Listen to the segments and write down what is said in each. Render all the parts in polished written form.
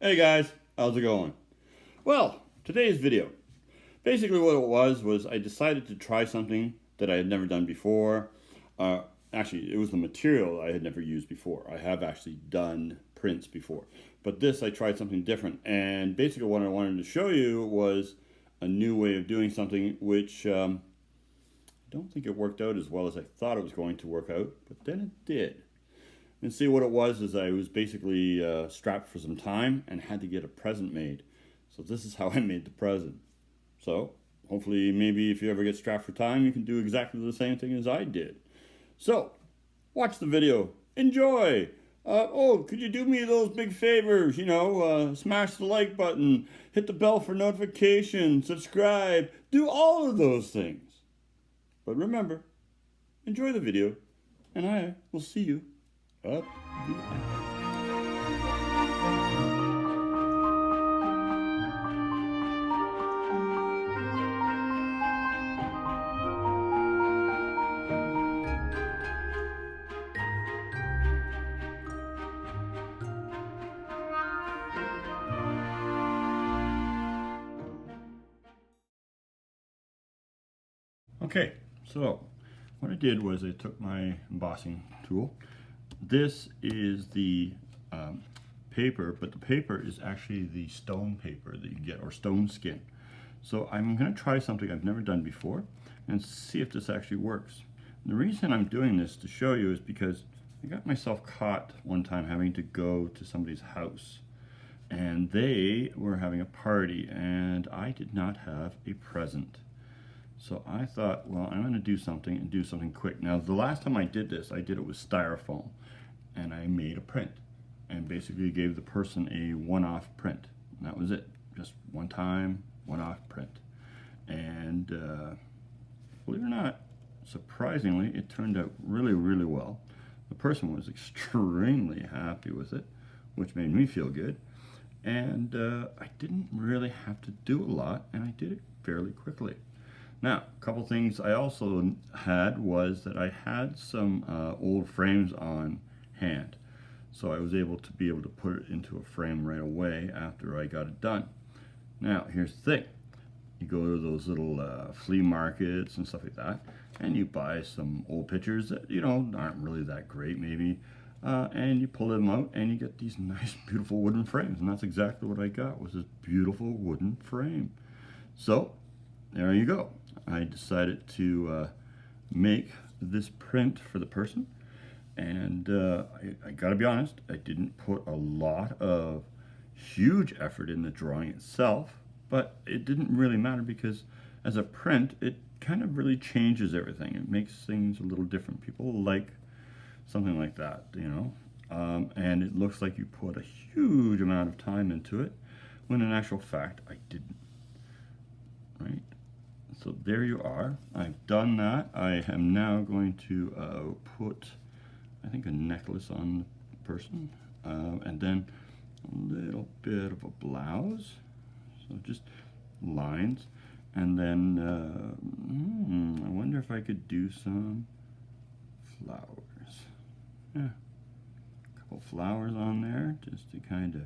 Hey guys, how's it going? Well, today's video. Basically what it was I decided to try something that I had never done before. Actually, it was the material I had never used before. I have actually done prints before. But this, I tried something different. And basically what I wanted to show you was a new way of doing something which I don't think it worked out as well as I thought it was going to work out. But then it did. And see what it was is I was basically strapped for some time and had to get a present made. So this is how I made the present. So hopefully maybe if you ever get strapped for time, you can do exactly the same thing as I did. So watch the video. Enjoy. Oh, could you do me those big favors? Smash the like button, hit the bell for notifications, subscribe, do all of those things. But remember, enjoy the video, and I will see you up the end. Okay, so what I did was I took my embossing tool. This is the paper, but the paper is actually the stone paper that you get, or stone skin. So I'm going to try something I've never done before and see if this actually works. And the reason I'm doing this to show you is because I got myself caught one time having to go to somebody's house. And they were having a party, and I did not have a present. So I thought, well, I'm going to do something and do something quick. Now, the last time I did this, I did it with styrofoam, and I made a print and basically gave the person a one-off print. And that was it, just one time, one-off print. And believe it or not, surprisingly, it turned out really, really well. The person was extremely happy with it, which made me feel good. And I didn't really have to do a lot, and I did it fairly quickly. Now, a couple things I also had was that I had some old frames on hand. So I was able to put it into a frame right away after I got it done. Now, here's the thing. You go to those little flea markets and stuff like that, and you buy some old pictures that, aren't really that great maybe, and you pull them out and you get these nice, beautiful wooden frames. And that's exactly what I got, was this beautiful wooden frame. So, there you go. I decided to make this print for the person, and I gotta be honest, I didn't put a lot of huge effort in the drawing itself, but it didn't really matter because as a print, it kind of really changes everything. It makes things a little different. People like something like that, and it looks like you put a huge amount of time into it, when in actual fact, I didn't, right? So there you are. I've done that. I am now going to put, I think, a necklace on the person, and then a little bit of a blouse. So just lines, and then I wonder if I could do some flowers. Yeah, a couple flowers on there just to kind of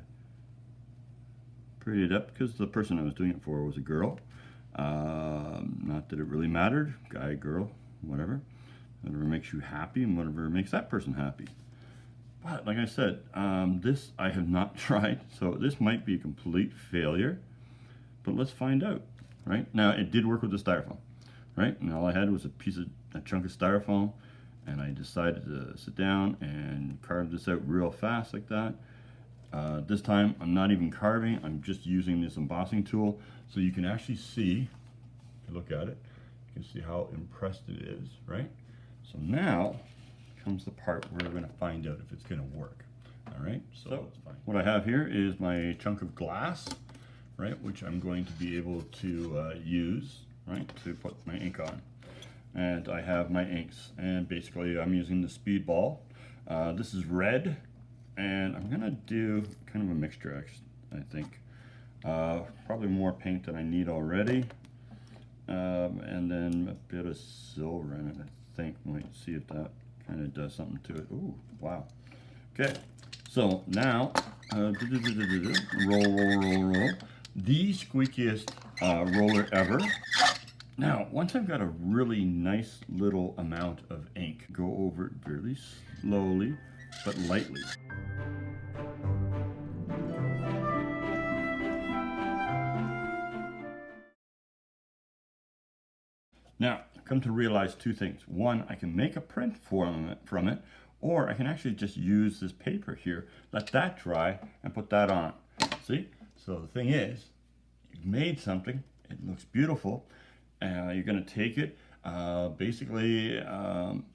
pretty it up, because the person I was doing it for was a girl. Not that it really mattered, guy, girl, whatever makes you happy and whatever makes that person happy. But like I said, this I have not tried, so this might be a complete failure, but let's find out. Right now, it did work with the styrofoam, right? And all I had was a chunk of styrofoam, and I decided to sit down and carve this out real fast like that. This time I'm not even carving, I'm just using this embossing tool, so you can actually see, if you look at it, you can see how impressed it is, right? So now comes the part where we're going to find out if it's going to work. All right, so what I have here is my chunk of glass, right, which I'm going to be able to use, right, to put my ink on. And I have my inks, and basically I'm using the Speedball. This is red, and I'm gonna do kind of a mixture, I think. Probably more paint than I need already, and then a bit of silver in it, I think. Might see if that kind of does something to it. Ooh, wow. Okay, so now roll, roll, roll, roll. The squeakiest roller ever. Now, once I've got a really nice little amount of ink, go over it very slowly, but lightly. Now, I've come to realize two things. One, I can make a print from it, or I can actually just use this paper here, let that dry, and put that on. See? So the thing is, you've made something, it looks beautiful, you're going to take it. Basically,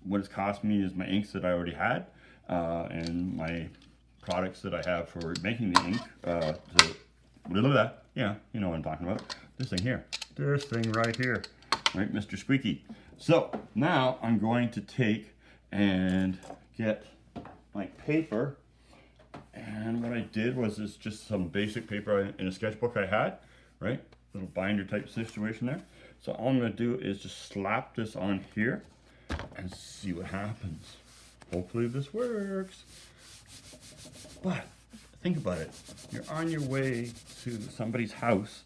what it's cost me is my inks that I already had, and my products that I have for making the ink. Yeah, you know what I'm talking about. This thing here. This thing right here. Right, Mr. Squeaky. So now I'm going to take and get my paper, and what I did was it's just some basic paper in a sketchbook I had, right? Little binder type situation there. So all I'm going to do is just slap this on here and see what happens. Hopefully this works. But think about it. You're on your way to somebody's house,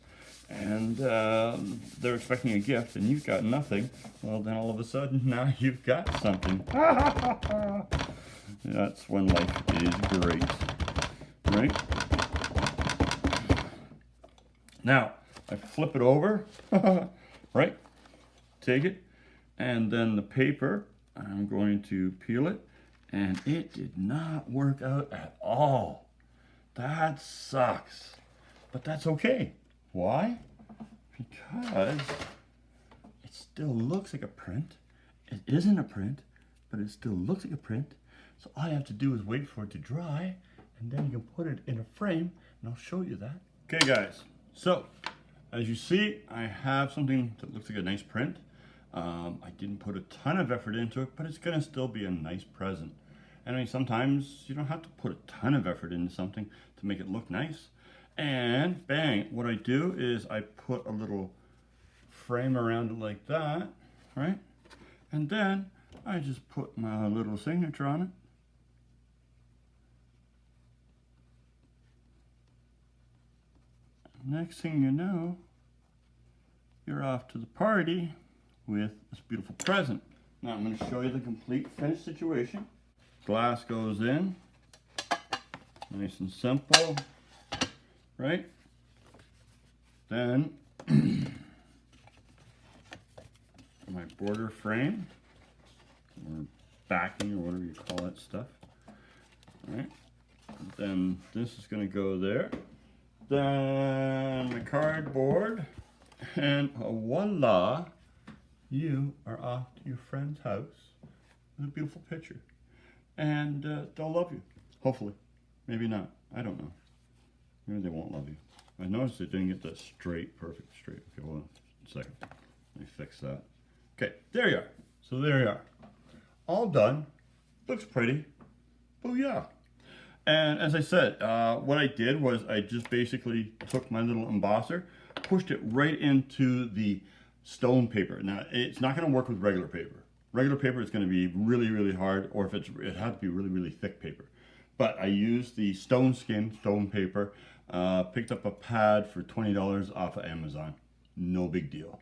and they're expecting a gift, and you've got nothing. Well, then all of a sudden, now you've got something. That's when life is great, right? Now, I flip it over, right? Take it, and then the paper, I'm going to peel it, and it did not work out at all. That sucks, but that's okay. Why? Because it still looks like a print. It isn't a print, but it still looks like a print. So all I have to do is wait for it to dry, and then you can put it in a frame, and I'll show you that. Okay, guys. So, as you see, I have something that looks like a nice print. I didn't put a ton of effort into it, but it's going to still be a nice present. And I mean, sometimes you don't have to put a ton of effort into something to make it look nice. And bang, what I do is I put a little frame around it like that, right? And then I just put my little signature on it. Next thing you know, you're off to the party with this beautiful present. Now I'm going to show you the complete finished situation. Glass goes in, nice and simple. Right? Then my border frame, or backing, or whatever you call that stuff. Right? Then this is going to go there. Then my cardboard, and voila, you are off to your friend's house with a beautiful picture. And they'll love you. Hopefully. Maybe not. I don't know. Maybe they won't love you. I noticed they didn't get that straight, perfect straight. Okay, hold on a second. Let me fix that. Okay, there you are. So there you are. All done. Looks pretty. Booyah. And as I said, what I did was I just basically took my little embosser, pushed it right into the stone paper. Now, it's not going to work with regular paper. Regular paper is going to be really, really hard, or if it has to be really, really thick paper. But I used the stone paper, picked up a pad for $20 off of Amazon. No big deal,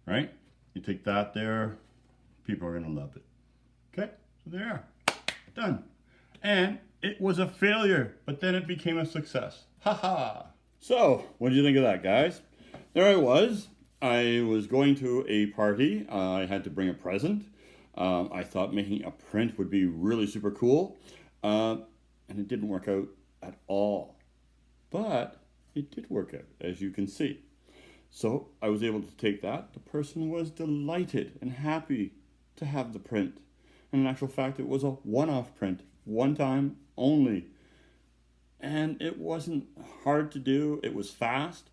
right? You take that there, people are gonna love it. Okay, so there you are, done. And it was a failure, but then it became a success. Ha. So, what did you think of that, guys? There I was going to a party. I had to bring a present. I thought making a print would be really super cool. And it didn't work out at all. But it did work out, as you can see. So I was able to take that. The person was delighted and happy to have the print. And in actual fact, it was a one-off print, one time only. And it wasn't hard to do. It was fast.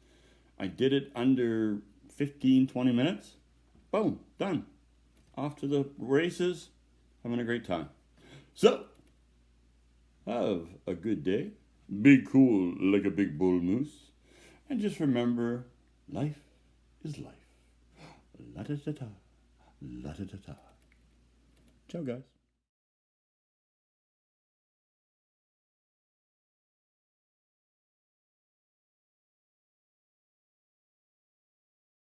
I did it under 15, 20 minutes. Boom, done. Off to the races, having a great time. So, have a good day. Be cool like a big bull moose. And just remember, life is life. La-da-da-da. La-da-da-da. Ciao, guys.